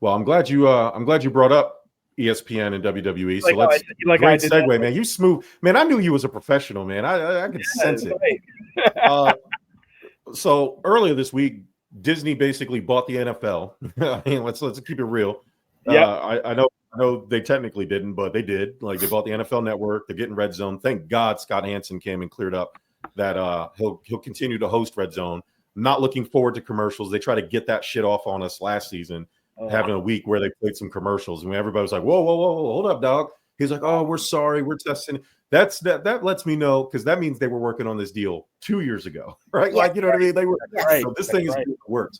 Well, I'm glad you brought up ESPN and WWE. So Like, let's great segue, man. You smooth, man. I knew you was a professional, man. I could sense it. So earlier this week, Disney basically bought the NFL. I mean, let's keep it real. Yeah, I know they technically didn't, but they did. Like they bought the NFL Network. They're getting Red Zone. Thank God Scott Hansen came and cleared up that he'll continue to host Red Zone. Not looking forward to commercials. They try to get that shit off on us last season, having a week where they played some commercials, and everybody was like, "Whoa, hold up, dog." He's like, "Oh, we're sorry, we're testing." That lets me know, because that means they were working on this deal 2 years ago, right? Yeah, like, you know what I mean? They were Yes. so this thing is works.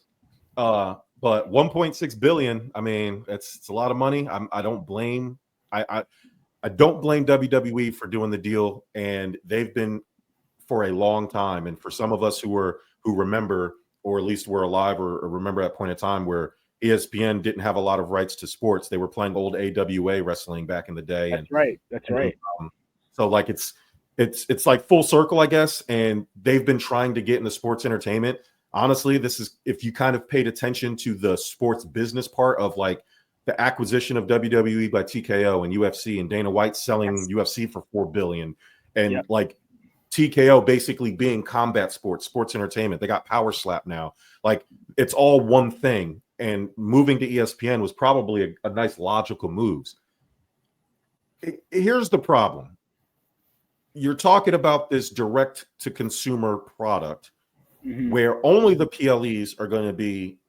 But 1.6 billion, I mean, it's a lot of money. I don't blame WWE for doing the deal, and they've been for a long time. And for some of us who remember, or at least were alive or remember that point in time where ESPN didn't have a lot of rights to sports. They were playing old AWA wrestling back in the day. That's right. So like it's like full circle, I guess. And they've been trying to get into sports entertainment. Honestly, this is, if you kind of paid attention to the sports business part of like the acquisition of WWE by TKO and UFC, and Dana White selling UFC for $4 billion, and like TKO basically being combat sports entertainment. They got Power Slap now. Like it's all one thing. And moving to ESPN was probably a nice logical move. Here's the problem. You're talking about this direct to consumer product where only the PLEs are going to be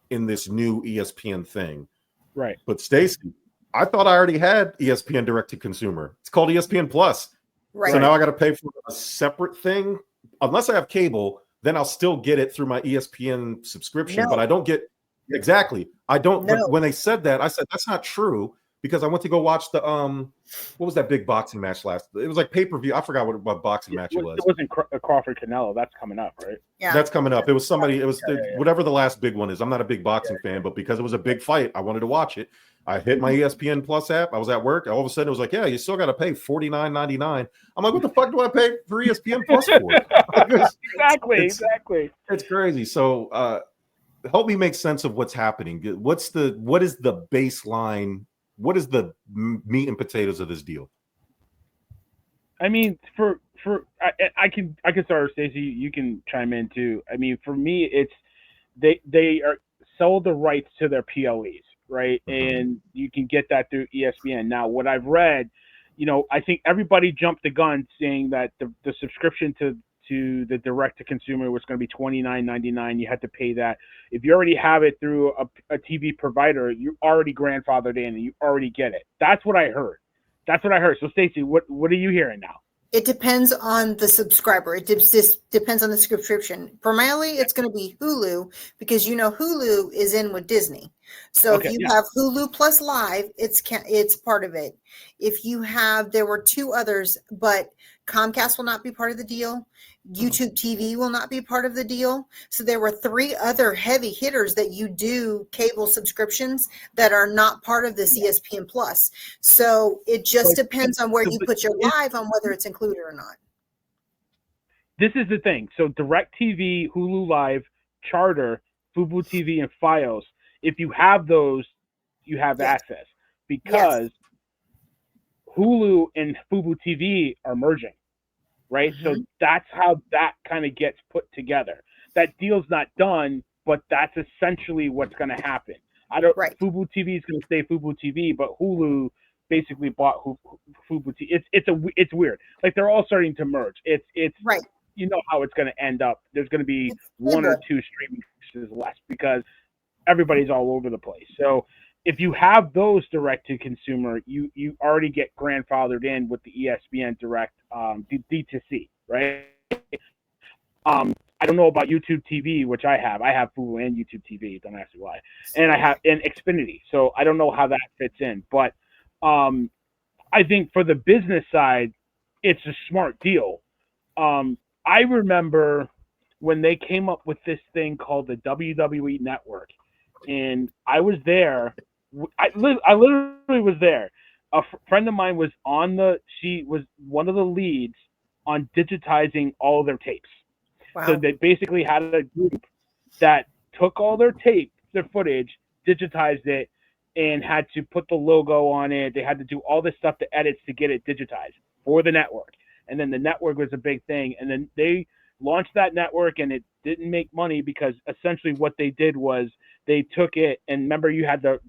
in this new ESPN thing. Right. But Stacey, I thought I already had ESPN direct to consumer. It's called ESPN Plus. Right. So now I got to pay for a separate thing. Unless I have cable, then I'll still get it through my ESPN subscription, but I don't get exactly. I don't. No. When they said that, I said that's not true, because I went to go watch the what was that big boxing match last? It was like pay-per-view. I forgot what boxing match it was. It wasn't Crawford Canelo. That's coming up, right? Yeah. That's coming up. It was somebody. It was whatever the last big one is. I'm not a big boxing fan, but because it was a big fight, I wanted to watch it. I hit my ESPN Plus app. I was at work. All of a sudden, it was like, yeah, you still got to pay $49.99. I'm like, what the fuck do I pay for ESPN Plus for? Exactly. It's crazy. So help me make sense of what's happening. What is the baseline? What is the meat and potatoes of this deal? I mean, I can start, Stacey. You can chime in too. I mean, for me, it's they are sold the rights to their PLEs, right? And you can get that through ESPN. Now, what I've read, I think everybody jumped the gun saying that the subscription to the direct to consumer was going to be $29.99. You had to pay that. If you already have it through a TV provider, you're already grandfathered in and you already get it. That's what I heard. So Stacey, what are you hearing now? It depends on the subscriber. It just depends on the subscription. For Miley, it's going to be Hulu, because Hulu is in with Disney. So if you have Hulu Plus Live, it's part of it. If you have, there were two others, but Comcast will not be part of the deal. YouTube TV will not be part of the deal. So there were three other heavy hitters that you do cable subscriptions that are not part of this ESPN Plus. So it just depends on where you put your live on whether it's included or not. This is the thing. So DirecTV, Hulu Live, Charter, Fubo TV, and Fios, if you have those, you have access, because Hulu and Fubo TV are merging. Right. So that's how that kind of gets put together. That deal's not done, but that's essentially what's going to happen. Fubo TV is going to stay Fubo TV, but Hulu basically bought Fubo TV. It's weird. Like they're all starting to merge. It's right. You know how it's going to end up. There's going to be one or two streaming services less, because everybody's all over the place. So if you have those direct to consumer, you already get grandfathered in with the ESPN direct D2C, right? I don't know about YouTube TV, which I have. I have Hulu and YouTube TV. Don't ask me why. And I have Xfinity, so I don't know how that fits in. But I think for the business side, it's a smart deal. I remember when they came up with this thing called the WWE Network, and I was there. I literally was there. A friend of mine was she was one of the leads on digitizing all of their tapes. Wow. So they basically had a group that took all their tape, their footage, digitized it, and had to put the logo on it. They had to do all this stuff to edits to get it digitized for the network. And then the network was a big thing. And then they launched that network, and it didn't make money because essentially what they did was they took it, and remember you had the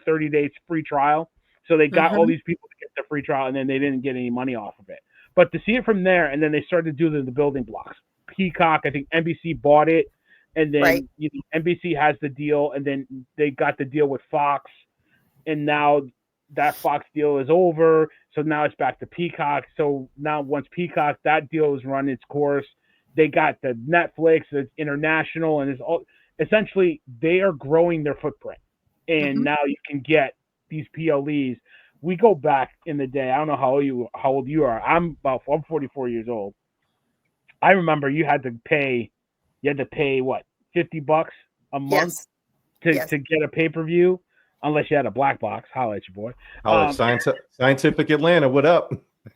30 days free trial. So they got all these people to get the free trial, and then they didn't get any money off of it. But to see it from there, and then they started to do the building blocks. Peacock, I think NBC bought it, and then NBC has the deal, and then they got the deal with Fox, and now that Fox deal is over, so now it's back to Peacock. So now once Peacock, that deal has run its course, they got the Netflix, it's international, and it's all essentially they are growing their footprint, and now you can get these PLEs. We go back in the day. I don't know how old you are. I'm 44 years old. I remember you had to pay what, $50 a month to get a pay-per-view, unless you had a black box. Holla at your boy. Scientific Atlanta, what up?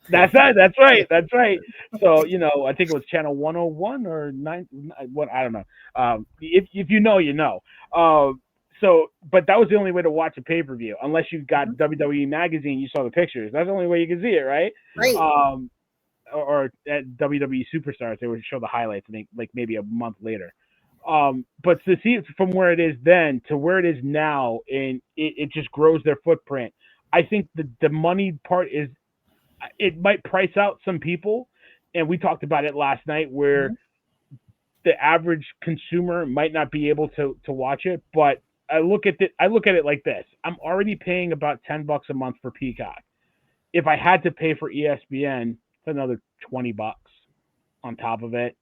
That's right. That's right. That's right. So, I think it was channel 101 or 9. What, I don't know. If you know, you know. But that was the only way to watch a pay-per-view, unless you got WWE magazine, you saw the pictures. That's the only way you could see it, right? Right. Or at WWE Superstars, they would show the highlights, I think, like maybe a month later. But to see it from where it is then to where it is now, and it just grows their footprint. I think the money part is, it might price out some people, and we talked about it last night, where the average consumer might not be able to watch it. But I look at it like this: I'm already paying about $10 a month for Peacock. If I had to pay for ESPN, it's another $20 on top of it.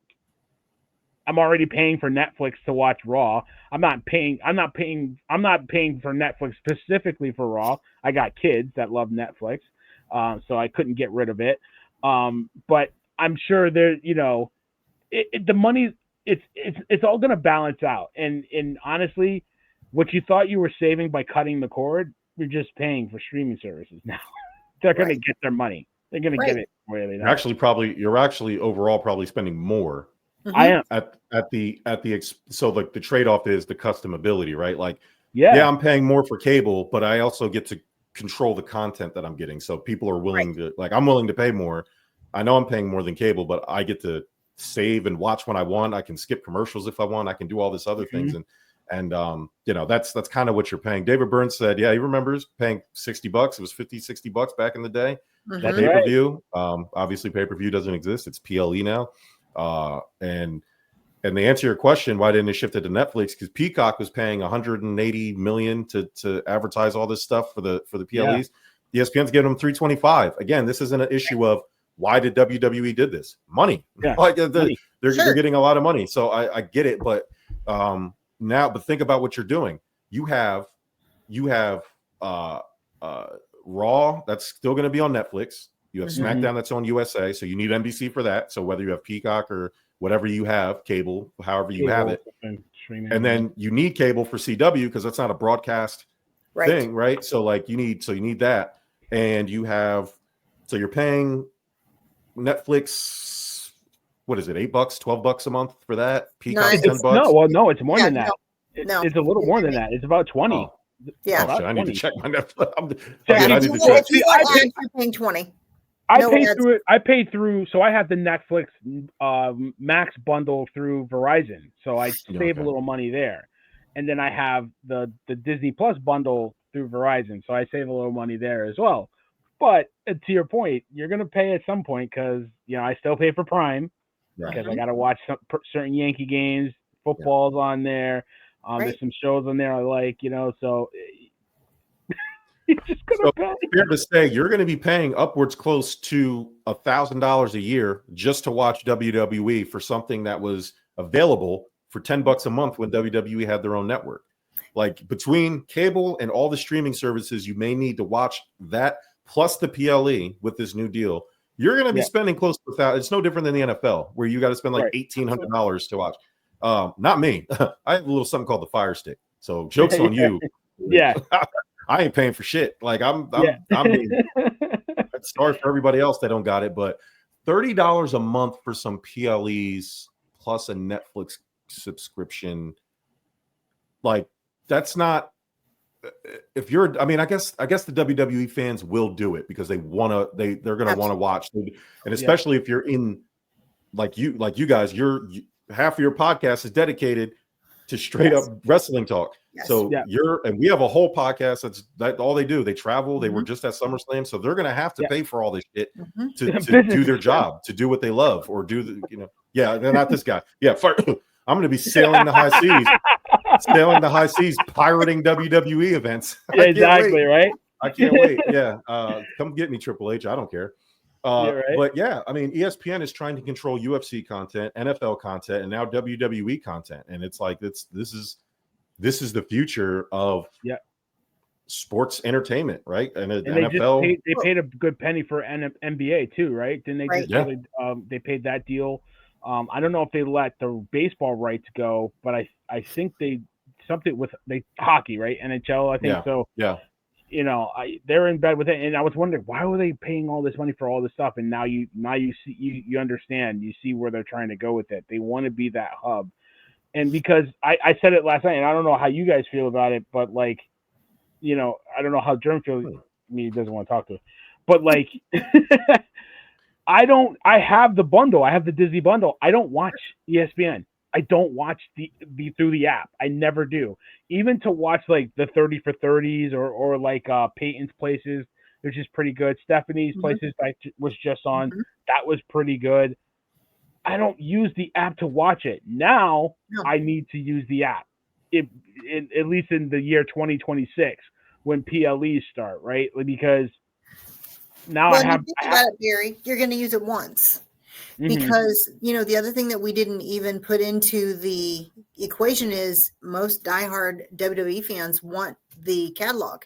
I'm already paying for Netflix to watch Raw. I'm not paying for Netflix specifically for Raw. I got kids that love Netflix, so I couldn't get rid of it. But I'm sure there, the money, it's all going to balance out. And honestly, what you thought you were saving by cutting the cord, you're just paying for streaming services now. They're going to get their money. They're going to get it where they know. You're actually overall probably spending more. I am so like the trade-off is the customability, right? Like, I'm paying more for cable, but I also get to control the content that I'm getting. So people are willing to, like, I'm willing to pay more. I know I'm paying more than cable, but I get to save and watch when I want. I can skip commercials if I want. I can do all this other things. And that's kind of what you're paying. David Burns said, he remembers paying $60. It was $50-$60 back in the day. That pay-per-view. Obviously pay-per-view doesn't exist. It's PLE now. And to answer your question, why didn't it shift it to Netflix? Because Peacock was paying $180 million to advertise all this stuff for the PLEs. ESPN's giving them $325. Again, this isn't an issue of why did WWE did this? Money. Like they're getting a lot of money. So I get it, but but think about what you're doing. You have Raw that's still going to be on Netflix. You have SmackDown that's on USA, so you need NBC for that. So whether you have Peacock or whatever you have, cable, however you have it, and then you need cable for CW because that's not a broadcast thing, right? So like you need that, and you're paying Netflix. What is it? $8, $12 a month for that? Peacock, $10. No, it's more than that. It's a little more than that. It's about 20. Oh. I need to check my Netflix. You're paying 20. I pay through, so I have the Netflix Max bundle through Verizon, so I save a little money there, and then I have the Disney Plus bundle through Verizon, so I save a little money there as well. But to your point, you're gonna pay at some point because I still pay for Prime because I gotta watch certain Yankee games, football's on there. There's some shows on there I like, so. So fair to say you're going to be paying upwards close to $1,000 a year just to watch WWE for something that was available for $10 a month when WWE had their own network. Like between cable and all the streaming services, you may need to watch that plus the PLE with this new deal. You're going to be spending close to $1,000. It's no different than the NFL where you got to spend like $1,800 to watch. Not me. I have a little something called the Fire Stick. So joke's on you. I ain't paying for shit. Like I'm sorry for everybody else that don't got it, but $30 a month for some PLEs plus a Netflix subscription, like that's not if you're, I mean, I guess the WWE fans will do it because they're going to want to watch, and especially if you're in like you guys, half of your podcast is dedicated to straight up wrestling talk. Yes. So and we have a whole podcast that's all they do. They travel. They were just at SummerSlam, so they're going to have to pay for all this shit to do their job, to do what they love, or do the they're not this guy. Yeah, I'm going to be sailing the high seas, pirating WWE events. Yeah, exactly, right? I can't wait. Yeah, come get me, Triple H. I don't care. But yeah, I mean, ESPN is trying to control UFC content, NFL content, and now WWE content, and it's like this is the future of sports entertainment, right? And NFL, they paid a good penny for NBA too, right? Didn't they just they paid that deal? I don't know if they let the baseball rights go, but I think they something with hockey, right? NHL, I think so. Yeah. They're in bed with it, and I was wondering why were they paying all this money for all this stuff, and now you see you understand, you see where they're trying to go with it. They want to be that hub, and because I said it last night, and I don't know how you guys feel about it, but I don't know how Jerm feels. He doesn't want to talk to it, but I have the bundle. I have the Disney bundle. I don't watch ESPN. I don't watch the through the app. I never do. Even to watch the 30 for 30s or Peyton's Places, which is pretty good. Stephanie's Places I was just on. That was pretty good. I don't use the app to watch it. Now I need to use the app. At least in the year 2026 when PLEs start, right? Because now I have. Think about it, Barry. You're going to use it once. Because, the other thing that we didn't even put into the equation is most diehard WWE fans want the catalog.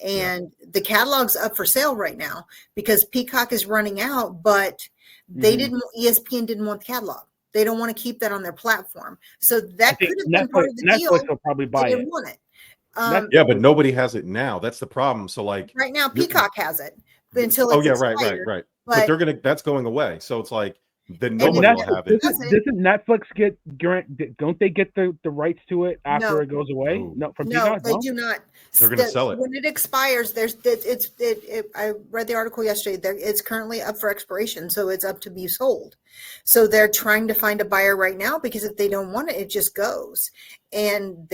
And the catalog's up for sale right now because Peacock is running out, but ESPN didn't want the catalog. They don't want to keep that on their platform. So that could have been part of the deal. Netflix will probably buy it. Want it. But nobody has it now. That's the problem. So right now, Peacock has it expired. Right. But that's going away. So it's like, then nobody will have it. Doesn't Netflix don't they get the rights to it after it goes away? No, they do not. They're going to sell it. When it expires, I read the article yesterday. It's currently up for expiration, so it's up to be sold. So they're trying to find a buyer right now because if they don't want it, it just goes. And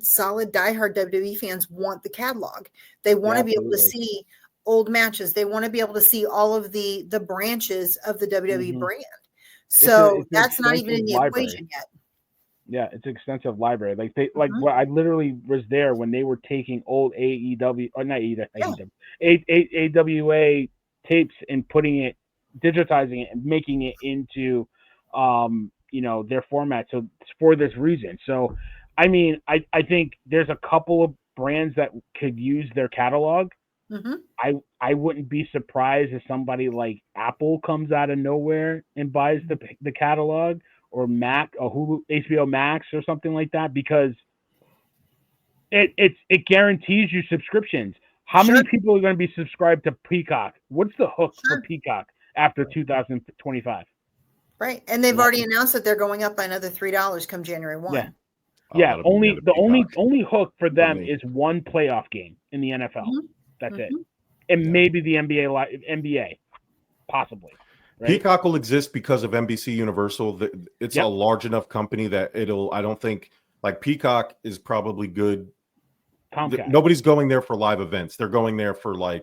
solid diehard WWE fans want the catalog. They want to be able to see old matches. They want to be able to see all of the branches of the WWE brand. So that's not even in the equation yet. Yeah, it's an extensive library. I literally was there when they were taking old AEW or not AEW, AWA tapes and digitizing it and making it into their format. So it's for this reason. So I think there's a couple of brands that could use their catalog. I wouldn't be surprised if somebody like Apple comes out of nowhere and buys the catalog, or Mac or Hulu, HBO Max or something like that, because it guarantees you subscriptions. How many people are going to be subscribed to Peacock? What's the hook for Peacock after 2025? Right, and they've already announced that they're going up by another $3 come January 1. Yeah. Only hook for them is one playoff game in the NFL. That's it. And maybe the NBA, possibly. Right? Peacock will exist because of NBC Universal. It's a large enough company that I don't think, Peacock is probably good. Comcast. Nobody's going there for live events. They're going there for the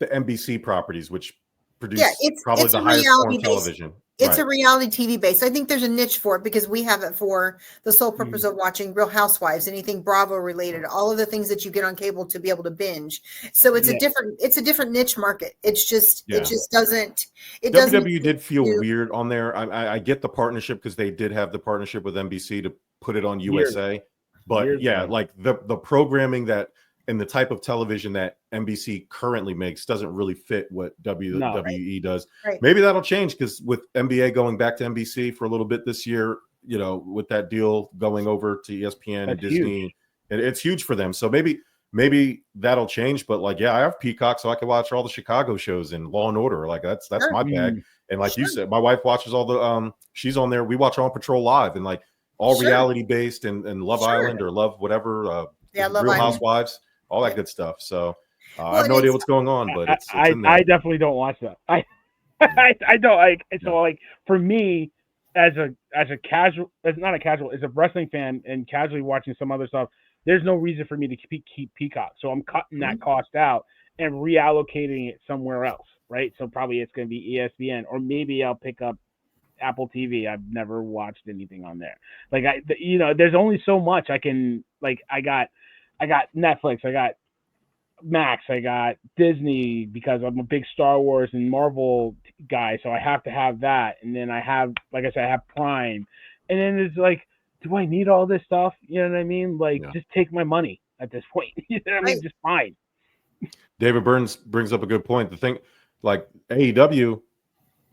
NBC properties, which produce probably the highest form television. It's a reality TV base. I think there's a niche for it because we have it for the sole purpose of watching Real Housewives, anything Bravo related, all of the things that you get on cable to be able to binge. So it's a different niche market. It just doesn't. WWE did feel weird on there. I get the partnership because they did have the partnership with NBC to put it on USA, but the programming that and the type of television that NBC currently makes doesn't really fit what WWE does. Right. Maybe that'll change because with NBA going back to NBC for a little bit this year, with that deal going over to ESPN and Disney, it's huge for them. So maybe that'll change. But I have Peacock, so I can watch all the Chicago shows and Law and Order. That's my bag. And you said, my wife watches all the she's on there. We watch On Patrol Live and all reality based and Love Island or Love whatever. Yeah, Love Real Island. Housewives, all that Yeah. good stuff. So I Well, have no and idea it's- what's going on, but it's I in there. definitely don't watch that. I don't like. So like for me, as a casual, as not a casual, as a wrestling fan and casually watching some other stuff, there's no reason for me to keep Peacock. So I'm cutting that cost out and reallocating it somewhere else, right? So probably it's going to be ESPN, or maybe I'll pick up Apple TV. I've never watched anything on there. Like there's only so much I can like. I got Netflix. I got Max. I got Disney because I'm a big Star Wars and Marvel guy, so I have to have that. And then I have, like I said, I have Prime. And then it's like, do I need all this stuff? You know what I mean? Like, just take my money at this point. You know what I mean? Just fine. David Burns brings up a good point. The thing, like AEW,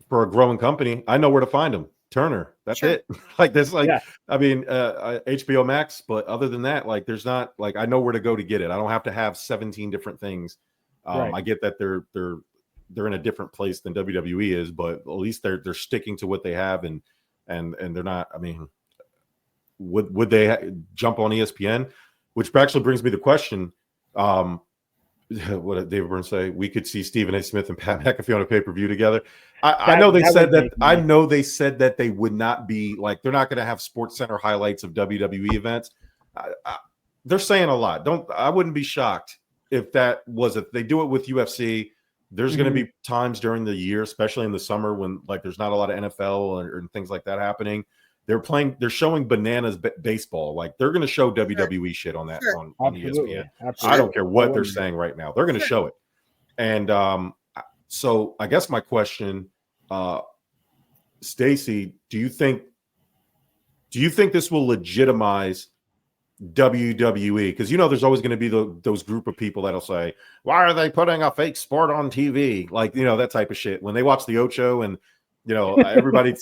for a growing company, I know where to find them. Turner, that's it. Like this, like I mean, HBO Max, but other than that, like there's not like I know where to go to get it. I don't have to have 17 different things. I get that they're in a different place than WWE is, but at least they're sticking to what they have, and they're not. I mean, would they jump on ESPN? Which actually brings me to the question. What did David Burns say? We could see Stephen A. Smith and Pat McAfee on a pay-per-view together. I know they said that. I know they said that they would not be like they're not going to have Sports Center highlights of WWE events. They're saying a lot. I wouldn't be shocked if that was if they do it with UFC. There's going to be times during the year, especially in the summer, when like there's not a lot of NFL and things like that happening. They're showing bananas baseball. Like they're going to show WWE shit on that on ESPN. Absolutely. I don't care what they're saying right now. They're going to show it. And so I guess my question, Stacey, do you think this will legitimize WWE? Because there's always going to be those group of people that'll say, why are they putting a fake sport on TV? Like, that type of shit. When they watch the Ocho and everybody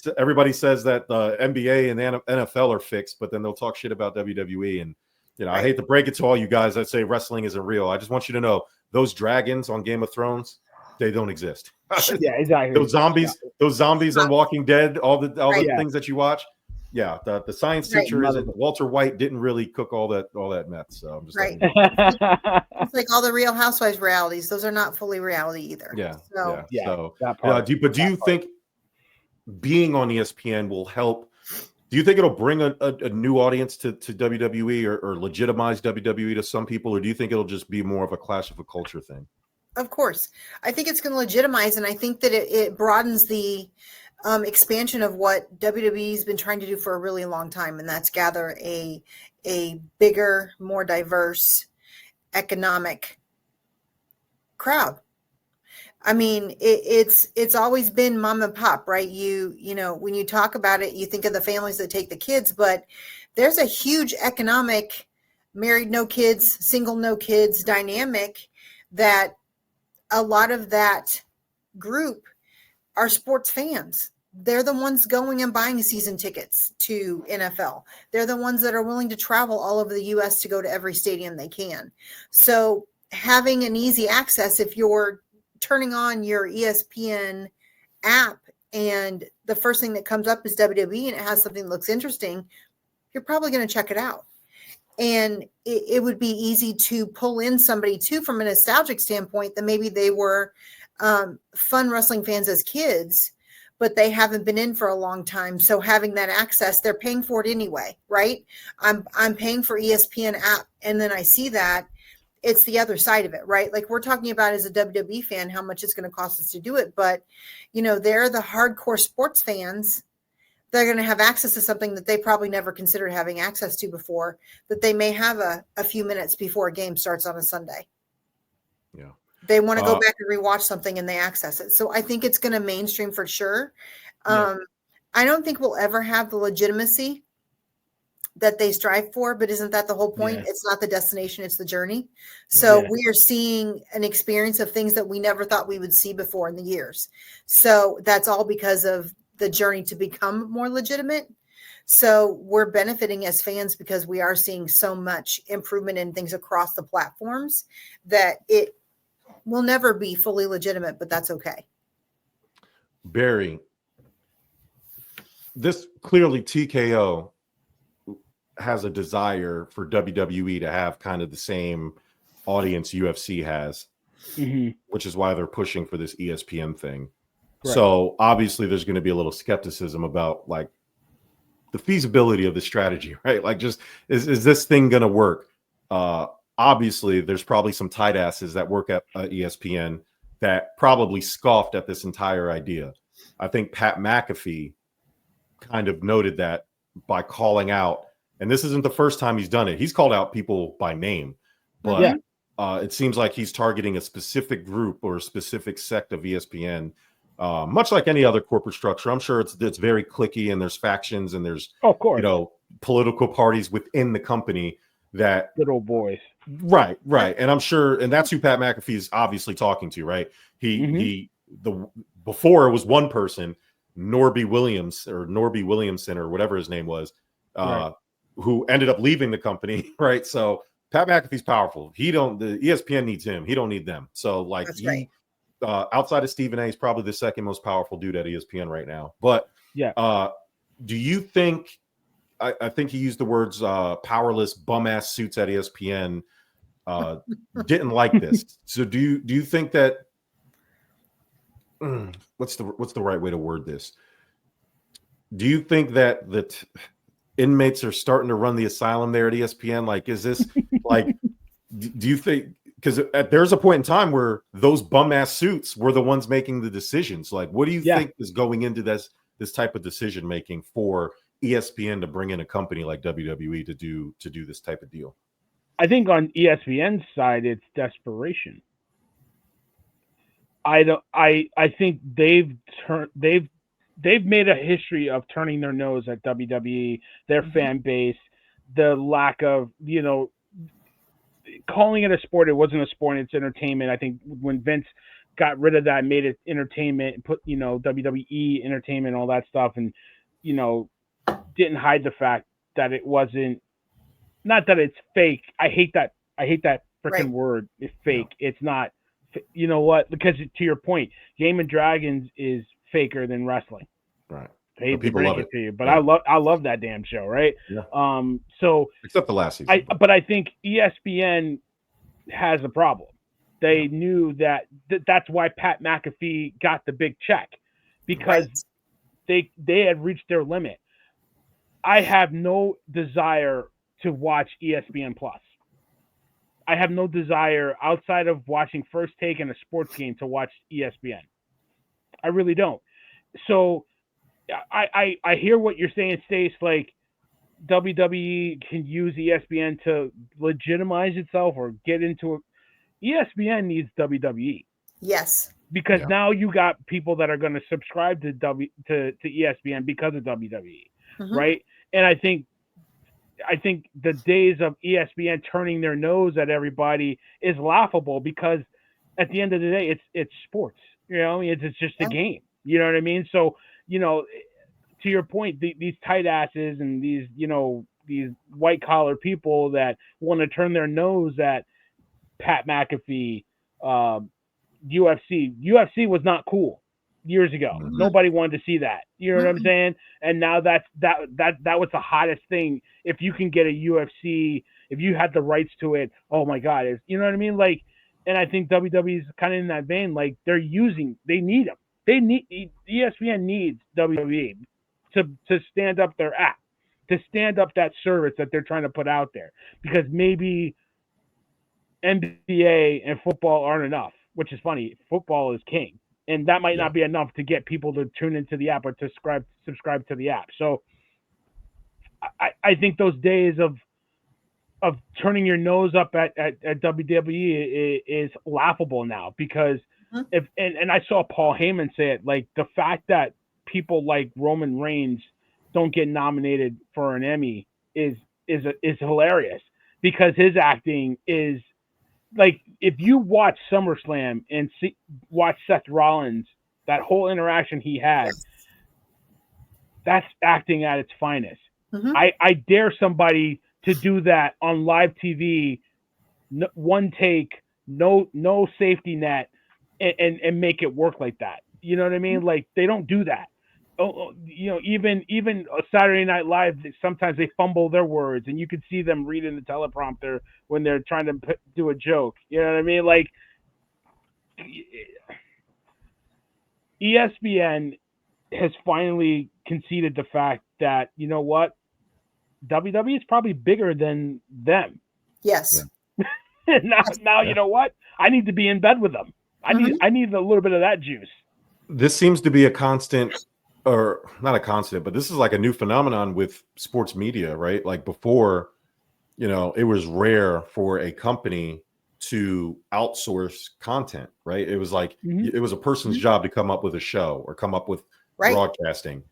says that the NBA and the NFL are fixed, but then they'll talk shit about WWE. And I hate to break it to all you guys that say wrestling isn't real. I just want you to know those dragons on Game of Thrones, they don't exist. Yeah, exactly. Those zombies on Walking Dead, all the things that you watch. Yeah, the science teacher isn't Walter White didn't really cook all that meth. So I'm just it's like all the Real Housewives realities; those are not fully reality either. Yeah, so, So, do you think being on ESPN will help? Do you think it'll bring a new audience to WWE or legitimize WWE to some people, or do you think it'll just be more of a clash of a culture thing? Of course, I think it's going to legitimize, and I think that it broadens the expansion of what WWE's been trying to do for a really long time, and that's gather a bigger, more diverse economic crowd. I mean, it's always been mom and pop, right? You know, when you talk about it, you think of the families that take the kids, but there's a huge economic married, no kids, single, no kids dynamic that a lot of that group are sports fans. They're the ones going and buying season tickets to NFL. They're the ones that are willing to travel all over the U.S. to go to every stadium they can. So having an easy access, if you're turning on your ESPN app and the first thing that comes up is WWE and it has something that looks interesting, you're probably going to check it out. And it would be easy to pull in somebody too from a nostalgic standpoint that maybe they were fun wrestling fans as kids, but they haven't been in for a long time. So having that access, they're paying for it anyway, right? I'm paying for ESPN app, and then I see that. It's the other side of it, right? Like we're talking about as a WWE fan, how much it's going to cost us to do it. But, they're the hardcore sports fans. They're going to have access to something that they probably never considered having access to before, that they may have a few minutes before a game starts on a Sunday. Yeah. They want to go back and rewatch something and they access it. So I think it's going to mainstream for sure. I don't think we'll ever have the legitimacy that they strive for, but isn't that the whole point? Yeah. It's not the destination, it's the journey. So we are seeing an experience of things that we never thought we would see before in the years. So that's all because of the journey to become more legitimate. So we're benefiting as fans because we are seeing so much improvement in things across the platforms that it will never be fully legitimate, but that's okay. Barry, this clearly TKO has a desire for WWE to have kind of the same audience UFC has, which is why they're pushing for this ESPN thing. Right. So obviously there's going to be a little skepticism about like the feasibility of the strategy, right? Like, just is this thing going to work? Obviously there's probably some tight asses that work at ESPN that probably scoffed at this entire idea. I think Pat McAfee kind of noted that by calling out, and this isn't the first time he's done it. He's called out people by name, but it seems like he's targeting a specific group or a specific sect of ESPN, much like any other corporate structure. I'm sure it's very cliquey, and there's factions, and there's, of course, political parties within the company that good old boys. Right. And I'm sure, and that's who Pat McAfee is obviously talking to, right? Before it was one person, Norby Williamson or whatever his name was, who ended up leaving the company, right? So Pat McAfee's powerful. The ESPN needs him. He don't need them. So like outside of Stephen A, he's probably the second most powerful dude at ESPN right now. But do you think? I think he used the words powerless bum ass suits at ESPN. Didn't like this. So do you think that? What's the right way to word this? Do you think that inmates are starting to run the asylum there at ESPN? Like, is this like? Do you think? Because there's a point in time where those bum ass suits were the ones making the decisions. Like, what do you think is going into this type of decision making for ESPN to bring in a company like WWE to do this type of deal? I think on ESPN's side, it's desperation. I think they've made a history of turning their nose at WWE, their fan base, the lack of, calling it a sport. It wasn't a sport, it's entertainment. I think when Vince got rid of that, made it entertainment, and put, WWE entertainment, all that stuff, and, didn't hide the fact that it wasn't, not that it's fake. I hate that freaking word. It's fake. No. It's not. You know what? Because to your point, Game of Dragons is faker than wrestling. Right. I hate to break it to you, but I love that damn show. Right. Yeah. So except the last season. But I think ESPN has a problem. They knew that's why Pat McAfee got the big check, because they had reached their limit. I have no desire to watch ESPN Plus. I have no desire outside of watching First Take and a sports game to watch ESPN. I really don't. So I hear what you're saying, Stace, like WWE can use ESPN to legitimize itself or get into it. ESPN needs WWE. Yes. Because now you got people that are going to subscribe to ESPN because of WWE, right? And I think the days of ESPN turning their nose at everybody is laughable, because at the end of the day, it's sports. It's just a game. You know what I mean? So, to your point, these tight asses and these white collar people that want to turn their nose at Pat McAfee, UFC was not cool years ago. Nobody wanted to see that. You know what I'm saying? And now that was the hottest thing. If you can get a UFC, if you had the rights to it, oh my God, you know what I mean? Like, and I think WWE is kind of in that vein. Like, they need them. ESPN needs WWE to stand up their app, to stand up that service that they're trying to put out there, because maybe NBA and football aren't enough, which is funny. Football is king. And that might not be enough to get people to tune into the app or to subscribe to the app. So I think those days of turning your nose up at WWE is laughable now, because and I saw Paul Heyman say it, like, the fact that people like Roman Reigns don't get nominated for an Emmy is hilarious, because his acting is, like, if you watch SummerSlam and watch Seth Rollins, that whole interaction he had, that's acting at its finest. I dare somebody to do that on live TV, one take, no safety net, and make it work like that. You know what I mean? Like, they don't do that. even a Saturday Night Live, sometimes they fumble their words, and you could see them reading the teleprompter when they're trying to do a joke. You know what I mean? Like, ESPN has finally conceded the fact that, you know what, WWE is probably bigger than them. Yes. now you know what? I need to be in bed with them. I need a little bit of that juice. This seems to be a constant, or not a constant, but this is like a new phenomenon with sports media, right? Like before, it was rare for a company to outsource content, right? It was like it was a person's job to come up with a show or come up with broadcasting.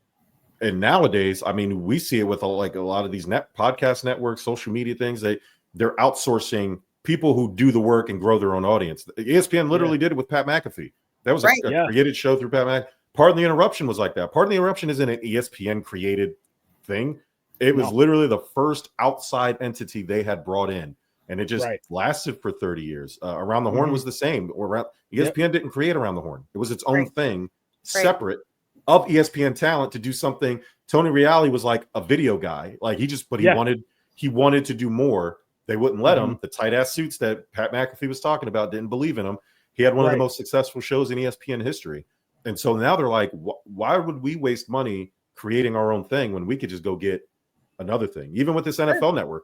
And nowadays, I mean, we see it with a lot of these podcast networks, social media things. They're outsourcing people who do the work and grow their own audience. ESPN literally did it with Pat McAfee. That was a created show through Pat McAfee. Pardon the Interruption was like that. Pardon the Interruption isn't an ESPN created thing. It was literally the first outside entity they had brought in. And it just lasted for 30 years. Around the Horn was the same. ESPN didn't create Around the Horn. It was its own thing, separate of ESPN talent to do something. Tony Reali was like a video guy. Like he wanted to do more. They wouldn't let him. The tight ass suits that Pat McAfee was talking about didn't believe in him. He had one of the most successful shows in ESPN history. And so now they're like, why would we waste money creating our own thing when we could just go get another thing? Even with this NFL network,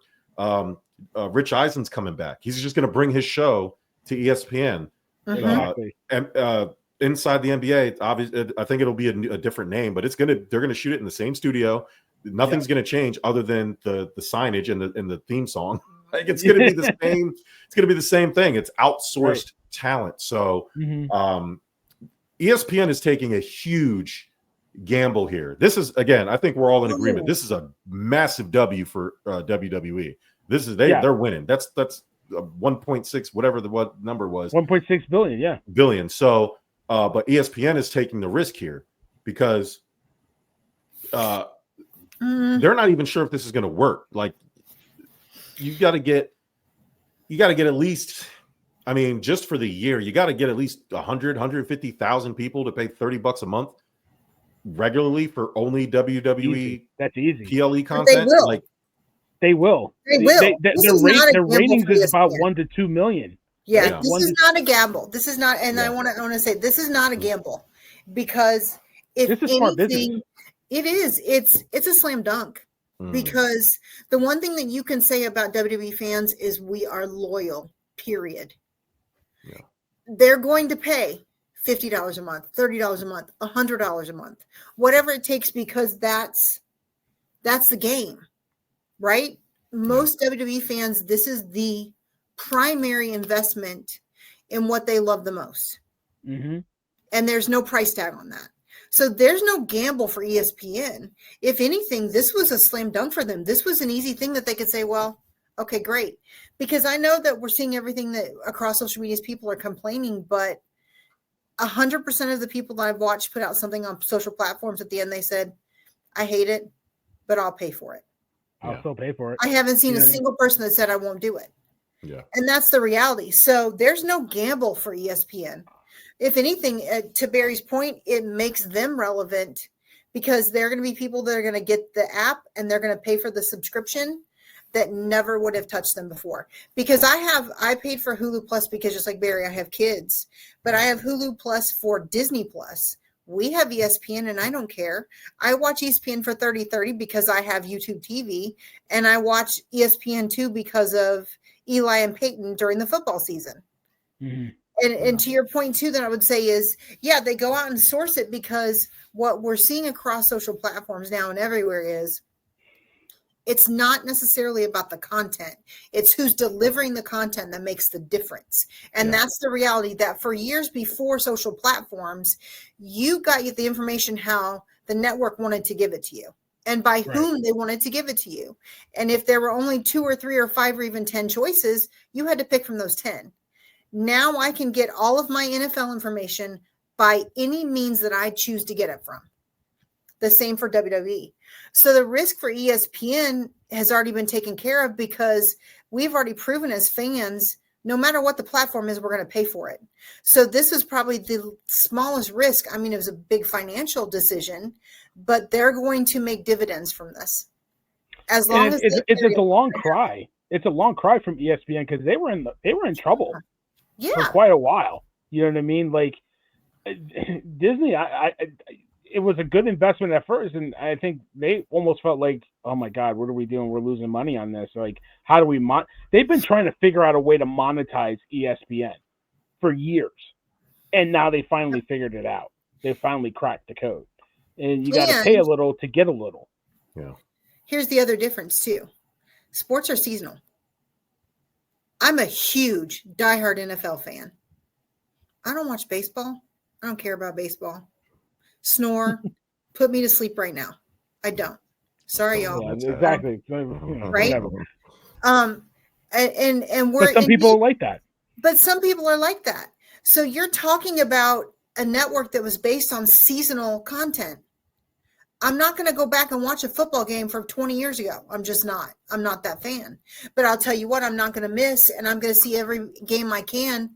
Rich Eisen's coming back. He's just going to bring his show to ESPN. And inside the NBA, obviously, I think it'll be a different name, but they're going to shoot it in the same studio. Nothing's going to change other than the signage and the theme song. Like it's going to be the same. It's going to be the same thing. It's outsourced talent. So ESPN is taking a huge gamble here. This is, again, I think we're all in agreement. This is a massive W for WWE. This is they're winning. That's 1.6 whatever what number was. 1.6 billion, billion. So, but ESPN is taking the risk here because they're not even sure if this is going to work. Like you got to get at least, I mean, just for the year, you got to get at least 150,000 people to pay $30 a month regularly for only WWE. That's easy. PLE content. They will. Their ratings is about 1 to 2 million. Yeah, this is not a gamble. This is not, and I want to say this is not a gamble because if anything, it is. It's a slam dunk because the one thing that you can say about WWE fans is we are loyal. Period. Yeah. They're going to pay $50 a month, $30 a month, $100 a month, whatever it takes, because that's the game, right? Most WWE fans, this is the primary investment in what they love the most. And there's no price tag on that. So there's no gamble for ESPN. If anything, this was a slam dunk for them. This was an easy thing that they could say, well, okay, great. Because I know that we're seeing everything that across social media people are complaining, but 100% of the people that I've watched put out something on social platforms at the end, they said, I hate it, but I'll pay for it. I'll still pay for it. I haven't seen a single person that said I won't do it. Yeah. And that's the reality. So there's no gamble for ESPN. If anything, to Barry's point, it makes them relevant because they're going to be people that are going to get the app and they're going to pay for the subscription that never would have touched them before. Because I paid for Hulu Plus because just like Barry, I have kids, but I have Hulu Plus for Disney Plus. We have ESPN and I don't care. I watch ESPN for 30/30 because I have YouTube TV, and I watch ESPN2 because of Eli and Peyton during the football season. And to your point too, that I would say is, they go out and source it because what we're seeing across social platforms now and everywhere is it's not necessarily about the content. It's who's delivering the content that makes the difference. And that's the reality that for years before social platforms, you got the information how the network wanted to give it to you and by whom they wanted to give it to you. And if there were only 2 or 3 or 5 or even 10 choices, you had to pick from those 10. Now I can get all of my NFL information by any means that I choose to get it from. The same for WWE. So the risk for ESPN has already been taken care of because we've already proven as fans No matter what the platform is, we're going to pay for it. So this was probably the smallest risk. I mean, it was a big financial decision, but they're going to make dividends from this. As long as it's a long cry. It's a long cry from ESPN because they were in trouble for quite a while. You know what I mean? Like Disney, it was a good investment at first, and I think they almost felt like, oh my God, what are we doing? We're losing money on this. Like, how do we They've been trying to figure out a way to monetize ESPN for years, and now they finally figured it out. They finally cracked the code, and you got to pay a little to get a little. Yeah. Here's the other difference too: sports are seasonal. I'm a huge diehard NFL fan. I don't watch baseball. I don't care about baseball. Snore, put me to sleep right now. I don't. Sorry, y'all. Yeah, exactly. Right? And we're but some people are like that. But some people are like that. So you're talking about a network that was based on seasonal content. I'm not going to go back and watch a football game from 20 years ago. I'm just not. I'm not that fan. But I'll tell you what, I'm not going to miss, and I'm going to see every game I can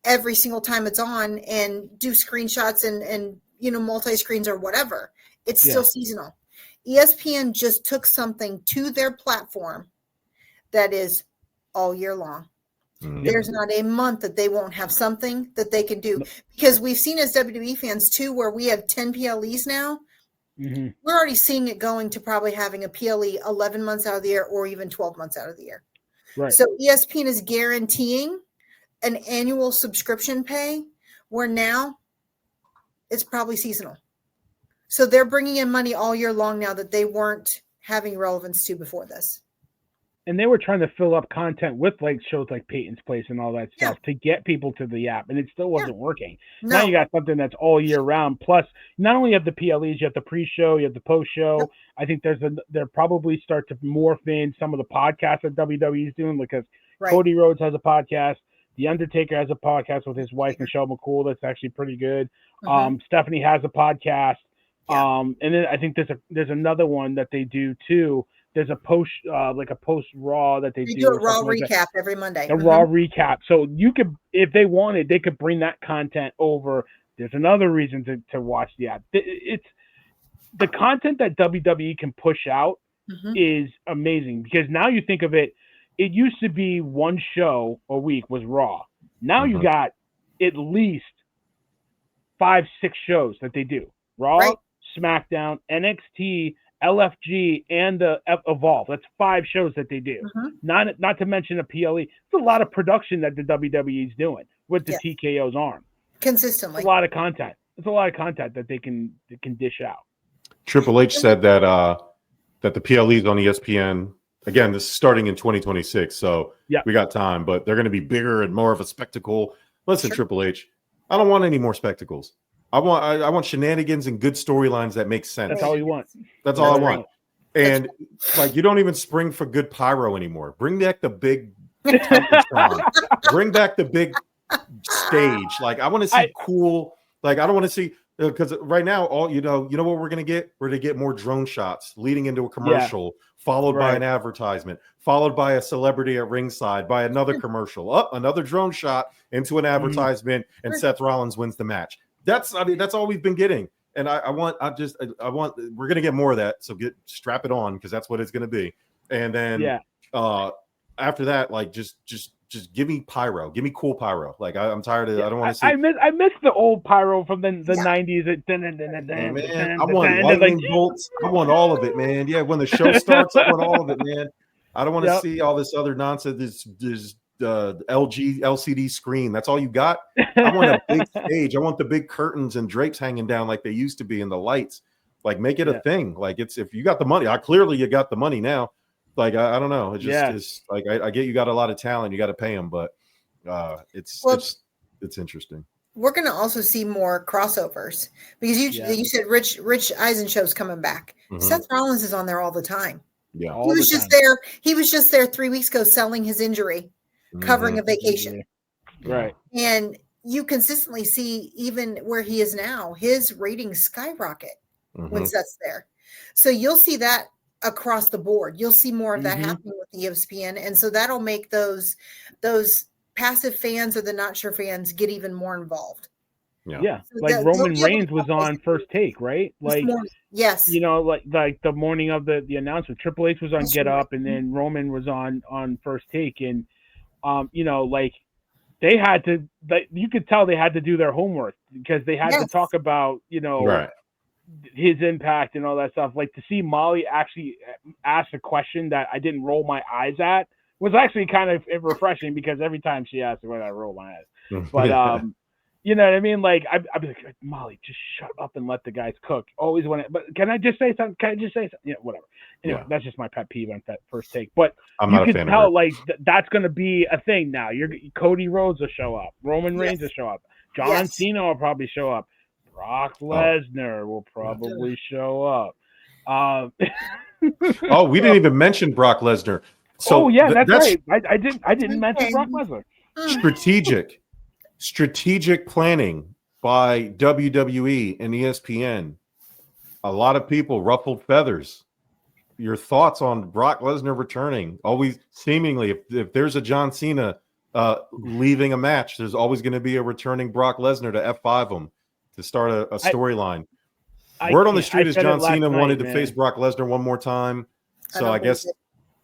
every single time it's on and do screenshots and multi-screens or whatever. It's still seasonal. ESPN just took something to their platform that is all year long. Mm-hmm. There's not a month that they won't have something that they can do, because we've seen as WWE fans too, where we have 10 PLEs now. Mm-hmm. We're already seeing it going to probably having a PLE 11 months out of the year or even 12 months out of the year. Right. So ESPN is guaranteeing an annual subscription pay where now it's probably seasonal. So they're bringing in money all year long now that they weren't having relevance to before this. And they were trying to fill up content with like shows like Peyton's Place and all that stuff to get people to the app, and it still wasn't working. No. Now you got something that's all year round. Plus, not only have the PLEs, you have the pre-show, you have the post-show. Yep. I think they'll probably start to morph in some of the podcasts that WWE is doing, because Cody Rhodes has a podcast. The Undertaker has a podcast with his wife, Michelle McCool. That's actually pretty good. Mm-hmm. Stephanie has a podcast. Yeah. And then I think there's another one that they do too. There's a post Raw that they do a Raw recap every Monday. A Raw recap. So you could, if they wanted, they could bring that content over. There's another reason to watch the app. It's the content that WWE can push out is amazing, because now you think of it. It used to be one show a week was Raw. Now you got at least 5-6 shows that they do. Raw, SmackDown, NXT, LFG, and the Evolve. That's 5 shows that they do. Not to mention a PLE. It's a lot of production that the WWE is doing with the TKO's arm. Consistently. It's a lot of content. It's a lot of content that they can dish out. Triple H said that the PLEs on ESPN, again, this is starting in 2026, so we got time, but they're going to be bigger and more of a spectacle. Listen, Triple H, I don't want any more spectacles. I want shenanigans and good storylines that make sense. That's all you want. That's all I want. And like, you don't even spring for good pyro anymore. Bring back the big bring back the big stage. Like, I want to see cool. Like, I don't want to see, because right now, all you know what we're gonna get? We're gonna get more drone shots leading into a commercial, followed by an advertisement, folled by a celebrity at ringside, by another commercial, another drone shot into an advertisement, and Seth Rollins wins the match. That's all we've been getting, and I want. We're gonna get more of that. So strap it on, because that's what it's gonna be. And then after that, like just give me pyro, give me cool pyro. Like I'm tired of. I don't want to see. I miss the old pyro from the 90s. I want lightning bolts. I want all of it, man. Yeah, when the show starts, I want all of it, man. I don't want to see all this other nonsense. This LCD screen. That's all you got? I want a big stage. I want the big curtains and drapes hanging down like they used to be, and the lights. Like, make it a thing. Like, it's, if you got the money, clearly you got the money now. Like, I don't know. It just is like, I get you got a lot of talent, you got to pay them, but it's interesting. We're going to also see more crossovers, because you said Rich Eisen show's coming back. Seth Rollins is on there all the time. Yeah, he was just there. He was just there 3 weeks ago selling his injury, covering a vacation. Right. And you consistently see, even where he is now, his ratings skyrocket when Seth's there. So you'll see that across the board. You'll see more of that happening with the ESPN. And so that'll make those passive fans or the not sure fans get even more involved. Yeah. So Like Roman Reigns was on First Take, right? Like, yes. You know, like the morning of the announcement, Triple H was on Get Up, and then Roman was on First Take, and you know, like they had to. You could tell they had to do their homework because they had to talk about, you know, his impact and all that stuff. Like to see Molly actually ask a question that I didn't roll my eyes at was actually kind of refreshing because every time she asked, "Where I roll my eyes," but you know what I mean? Like I'd be like, Molly, just shut up and let the guys cook. Always want it, but can I just say something? Can I just say something? Yeah, whatever. Anyway, that's just my pet peeve on that First Take. But you can tell like that's going to be a thing now. Cody Rhodes will show up. Roman Reigns will show up. John Cena will probably show up. Brock Lesnar will probably show up. We didn't even mention Brock Lesnar. So that's right. I didn't mention Brock Lesnar. Strategic planning by WWE and ESPN. A lot of people ruffled feathers. Your thoughts on Brock Lesnar returning? Always seemingly, if there's a John Cena leaving a match, there's always going to be a returning Brock Lesnar to F5 him to start a storyline. Word on the street is John Cena wanted to face Brock Lesnar one more time. So I guess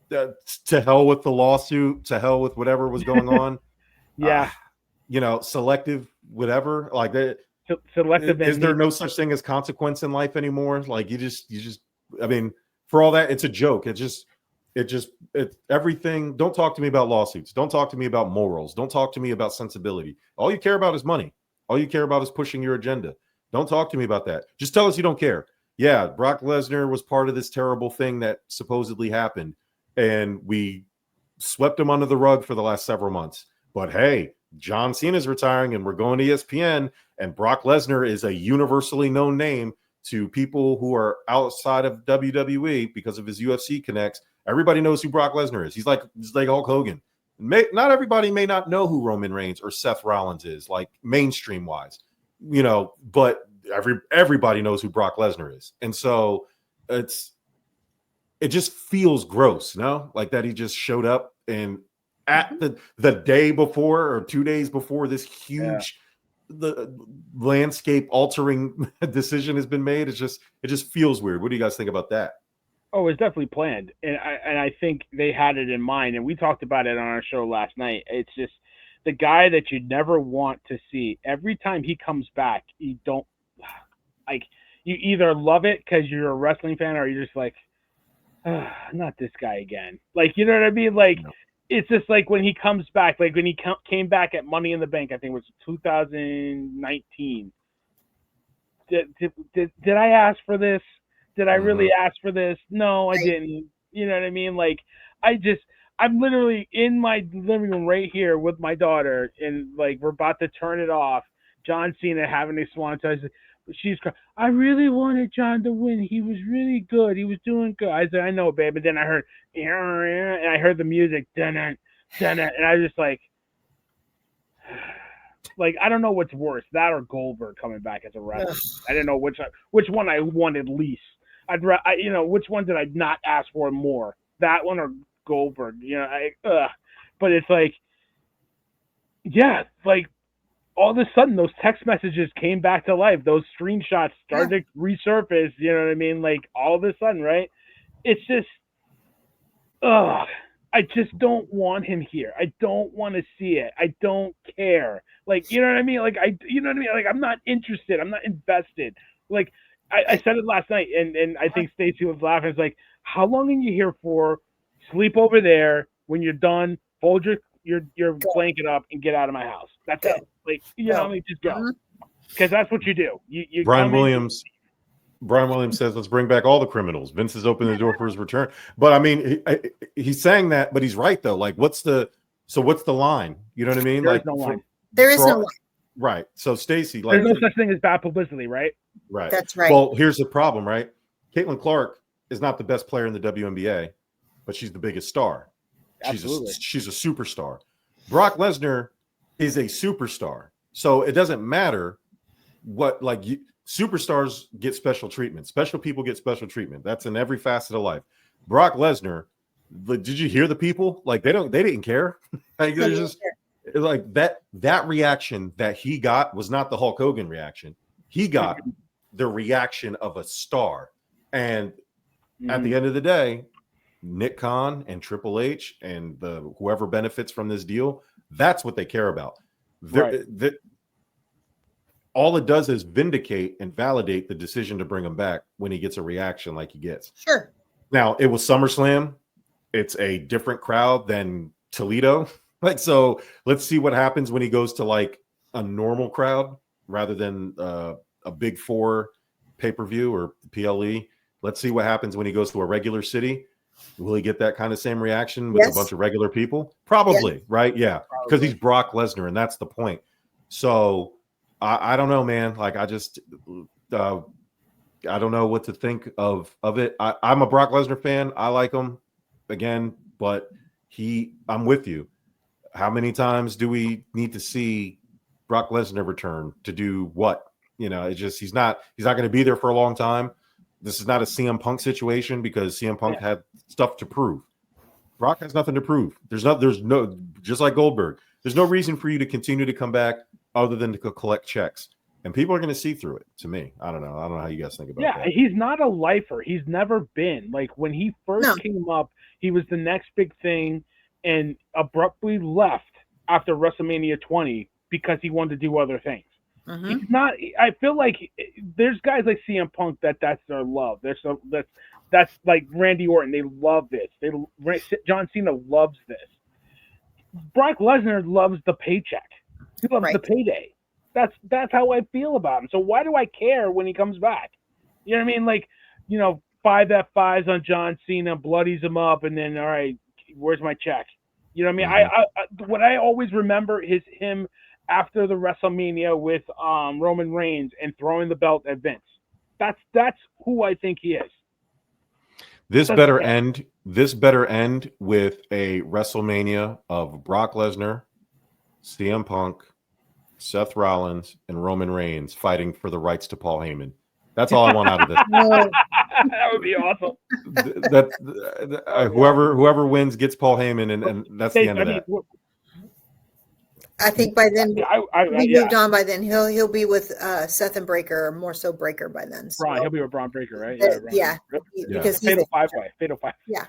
to hell with the lawsuit, to hell with whatever was going on. You know, selective, whatever. Like that. Selective. Is there no such thing as consequence in life anymore? Like you just. I mean, for all that, it's a joke. It's everything. Don't talk to me about lawsuits. Don't talk to me about morals. Don't talk to me about sensibility. All you care about is money. All you care about is pushing your agenda. Don't talk to me about that. Just tell us you don't care. Yeah, Brock Lesnar was part of this terrible thing that supposedly happened, and we swept him under the rug for the last several months. But hey, John Cena's retiring, and we're going to ESPN, and Brock Lesnar is a universally known name to people who are outside of WWE because of his UFC connects. Everybody knows who Brock Lesnar is. He's like Hulk Hogan. Not everybody may not know who Roman Reigns or Seth Rollins is, like mainstream wise, you know, but everybody knows who Brock Lesnar is. And so it just feels gross, no? Like that he just showed up and at the day before or 2 days before this huge the landscape altering decision has been made. It just feels weird. What do you guys think about that? Oh, it's definitely planned, and I think they had it in mind, and we talked about it on our show last night. It's just the guy that you never want to see. Every time he comes back, you don't like. You either love it because you're a wrestling fan, or you're just like, not this guy again. Like, you know what I mean? Like, it's just like when he comes back, like when he came back at Money in the Bank, I think it was 2019. Did I ask for this? Did I really ask for this? No, I didn't. You know what I mean? Like, I'm literally in my living room right here with my daughter, and like we're about to turn it off. John Cena having a swan song. She's crying. I really wanted John to win. He was really good. He was doing good. I said, I know, babe. But then I heard, and I heard the music, and I was just like, I don't know what's worse, that or Goldberg coming back as a wrestler. I didn't know which one I wanted least. Which one did I not ask for more? That one or Goldberg? But it's like, yeah, like all of a sudden those text messages came back to life. Those screenshots started to resurface. You know what I mean? Like all of a sudden, right? It's just, I just don't want him here. I don't want to see it. I don't care. Like, you know what I mean? Like, you know what I mean? Like, I'm not interested. I'm not invested. Like, I said it last night, and I think Stacey was laughing. It's like, how long are you here for? Sleep over there. When you're done, fold your blanket up and get out of my house. That's it. Like, you know what I mean? Just go. Because that's what you do. You Brian Williams says, let's bring back all the criminals. Vince has opened the door for his return. But I mean, he's saying that, but he's right though. Like, what's the line? You know what I mean? There's no line. There is no line. Right. So Stacey, like, there's no such thing as bad publicity, right? Right. That's right. Well, here's the problem, right? Caitlin Clark is not the best player in the WNBA, but she's the biggest star. Absolutely. She's a superstar. Brock Lesnar is a superstar. So it doesn't matter what, like, superstars get special treatment. Special people get special treatment. That's in every facet of life. Brock Lesnar, did you hear the people? Like, they didn't care. Like, like that reaction that he got was not the Hulk Hogan reaction. He got the reaction of a star. And at the end of the day, Nick Khan and Triple H and whoever benefits from this deal, that's what they care about. All it does is vindicate and validate the decision to bring him back when he gets a reaction like he gets. Sure. Now, it was SummerSlam. It's a different crowd than Toledo. Like, so let's see what happens when he goes to like a normal crowd rather than a Big Four pay-per-view or PLE. Let's see what happens when he goes to a regular city. Will he get that kind of same reaction with a bunch of regular people? Probably, right? Yeah, because he's Brock Lesnar, and that's the point. So I don't know, man. Like, I just I don't know what to think of it. I'm a Brock Lesnar fan. I like him again, but I'm with you. How many times do we need to see Brock Lesnar return to do what? You know, it's just he's not going to be there for a long time. This is not a CM Punk situation because CM Punk had stuff to prove. Brock has nothing to prove. There's no just like Goldberg. There's no reason for you to continue to come back other than to collect checks. And people are going to see through it. To me, I don't know how you guys think about that. Yeah, he's not a lifer. He's never been. Like, when he first came up, he was the next big thing and abruptly left after WrestleMania 20 because he wanted to do other things. He's not. I feel like there's guys like CM Punk that's their love. That's like Randy Orton. They love this. John Cena loves this. Brock Lesnar loves the paycheck. He loves the payday. That's how I feel about him. So why do I care when he comes back? You know what I mean? Like, 5 F5s on John Cena, bloodies him up, and then, all right, where's my check? You know what I mean? I what I always remember is him after the WrestleMania with Roman Reigns and throwing the belt at Vince. That's who I think he is. This better end with a WrestleMania of Brock Lesnar, CM Punk, Seth Rollins, and Roman Reigns fighting for the rights to Paul Heyman. That's all I want out of this. That would be awesome. Whoever wins gets Paul Heyman, and that's the end of that. I think by then we moved on. By then he'll be with Seth and Breaker, or more so Breaker by then. So. Braun, he'll be with Braun Breaker, right? Yeah, because Fatal 5-way. Yeah.